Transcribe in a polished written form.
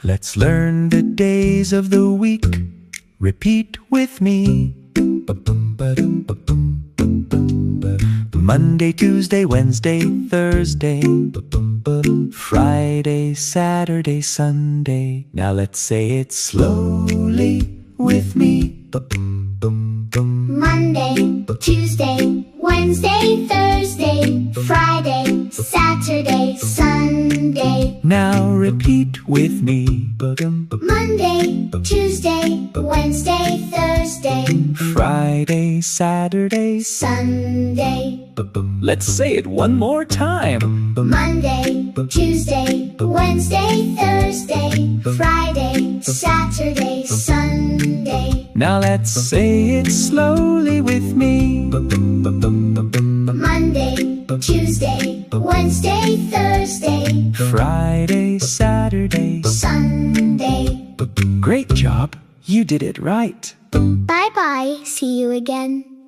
Let's learn the days of the week. Repeat with me. Monday, Tuesday, Wednesday, Thursday, Friday, Saturday, Sunday. Now let's say it slowly with me. Monday, Tuesday, Wednesday, Thursday, Friday, Saturday, Sunday. Now repeat with me. Monday, Tuesday, Wednesday, Thursday, Friday, Saturday, Sunday. Let's say it one more time. Monday, Tuesday, Wednesday, Thursday, Friday, Saturday, Sunday. Now let's say it slowly with me. Monday, Tuesday, Wednesday, Thursday, Friday, Saturday, Sunday. Great job. You did it right. Bye-bye. See you again.